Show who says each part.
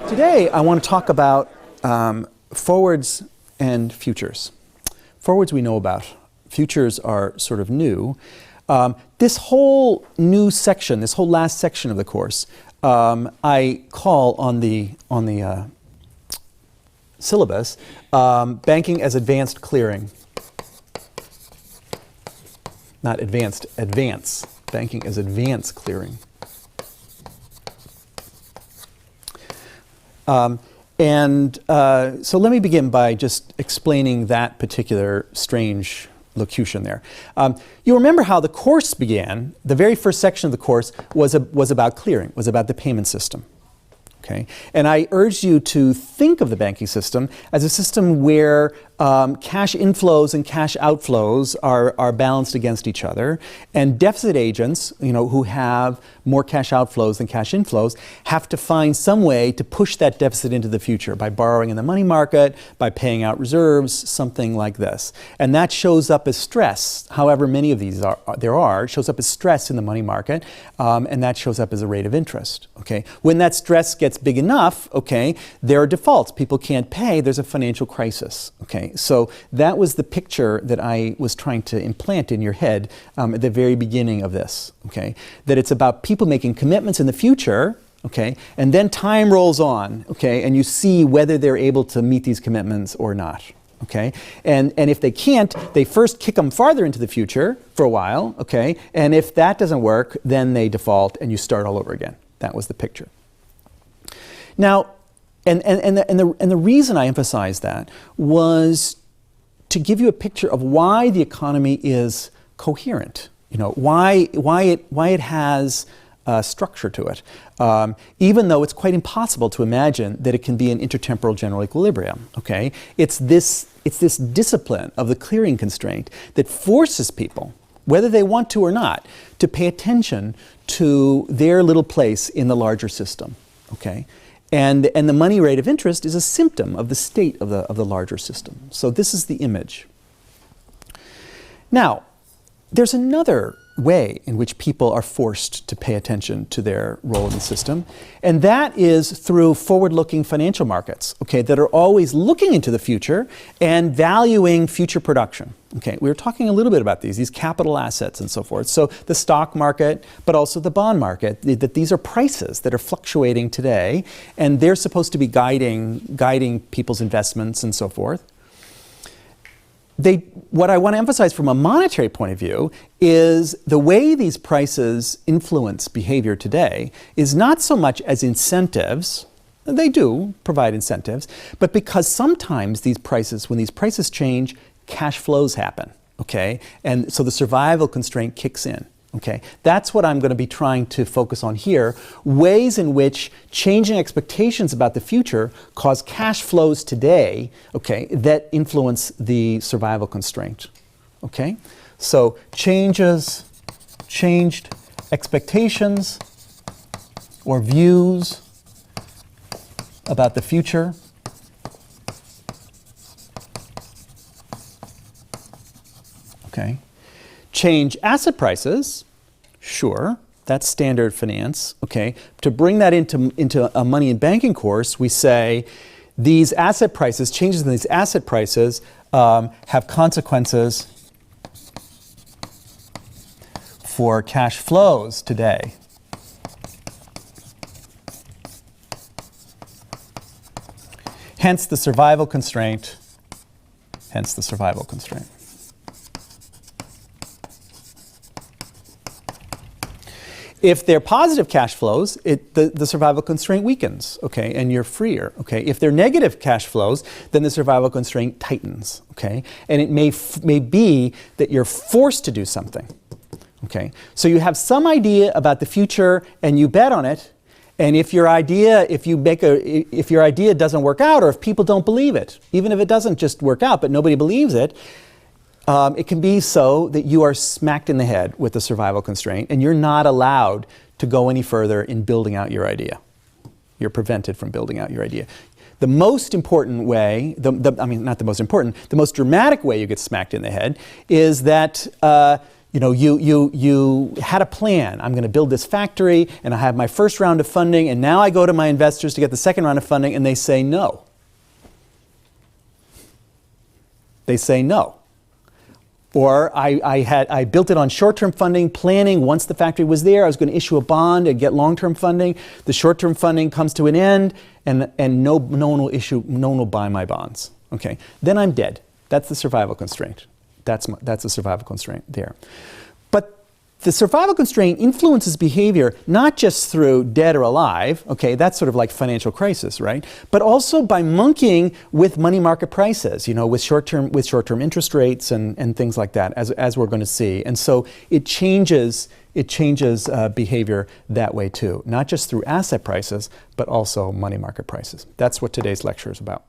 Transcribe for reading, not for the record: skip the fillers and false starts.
Speaker 1: Today, I want to talk about forwards and futures. Forwards we know about. Futures are sort of new. This whole new section, this whole last section of the course, I call on the syllabus, banking as advanced clearing. Not advanced, advance. Banking as advanced clearing. So let me begin by just explaining that particular strange locution there. You remember how the course began. The very first section of the course was about clearing, was about the payment system. Okay? And I urged you to think of the banking system as a system where cash inflows and cash outflows are balanced against each other, and deficit agents, who have more cash outflows than cash inflows, have to find some way to push that deficit into the future by borrowing in the money market, by paying out reserves, something like this. And that shows up as stress. However many of these there shows up as stress in the money market, and that shows up as a rate of interest. Okay, when that stress gets big enough, okay, there are defaults. People can't pay. There's a financial crisis. Okay. So that was the picture that I was trying to implant in your head at the very beginning of this, okay? That it's about people making commitments in the future, okay? And then time rolls on, okay? And you see whether they're able to meet these commitments or not, okay? And if they can't, they first kick them farther into the future for a while, okay? And if that doesn't work, then they default and you start all over again. That was the picture. Now, And the reason I emphasized that was to give you a picture of why the economy is coherent. Why it has structure to it, even though it's quite impossible to imagine that it can be an intertemporal general equilibrium. Okay, it's this discipline of the clearing constraint that forces people, whether they want to or not, to pay attention to their little place in the larger system. Okay. And the money rate of interest is a symptom of the state of the larger system. So this is the image. Now, there's another way in which people are forced to pay attention to their role in the system, and that is through forward-looking financial markets, okay, that are always looking into the future and valuing future production. Okay, we were talking a little bit about these capital assets and so forth. So the stock market, but also the bond market, that these are prices that are fluctuating today, and they're supposed to be guiding people's investments and so forth. What I want to emphasize from a monetary point of view is the way these prices influence behavior today is not so much as incentives. They do provide incentives, but because sometimes when these prices change, cash flows happen, okay? And so the survival constraint kicks in, okay? That's what I'm going to be trying to focus on here, ways in which changing expectations about the future cause cash flows today, okay, that influence the survival constraint, okay? So changed expectations or views about the future okay. Change asset prices, sure, that's standard finance, okay. To bring that into a money and banking course, we say these asset prices, changes in these asset prices have consequences for cash flows today. Hence the survival constraint, If they're positive cash flows, the survival constraint weakens, okay, and you're freer, okay. If they're negative cash flows, then the survival constraint tightens, okay. And it may be that you're forced to do something, okay. So you have some idea about the future and you bet on it, and if your idea doesn't work out, or if people don't believe it, even if it doesn't just work out, but nobody believes it, it can be so that you are smacked in the head with the survival constraint and you're not allowed to go any further in building out your idea. You're prevented from building out your idea. The most important way, not the most important, the most dramatic way you get smacked in the head is that you had a plan. I'm going to build this factory, and I have my first round of funding, and now I go to my investors to get the second round of funding, and they say no. They say no. Or I built it on short-term funding, planning once the factory was there, I was going to issue a bond and get long-term funding. The short-term funding comes to an end, and no one will buy my bonds. Okay, then I'm dead. That's the survival constraint. That's a survival constraint there. But the survival constraint influences behavior not just through dead or alive, okay, that's sort of like financial crisis, right? But also by monkeying with money market prices, with short-term interest rates and things like that, as we're going to see. And so it changes behavior that way too, not just through asset prices, but also money market prices. That's what today's lecture is about.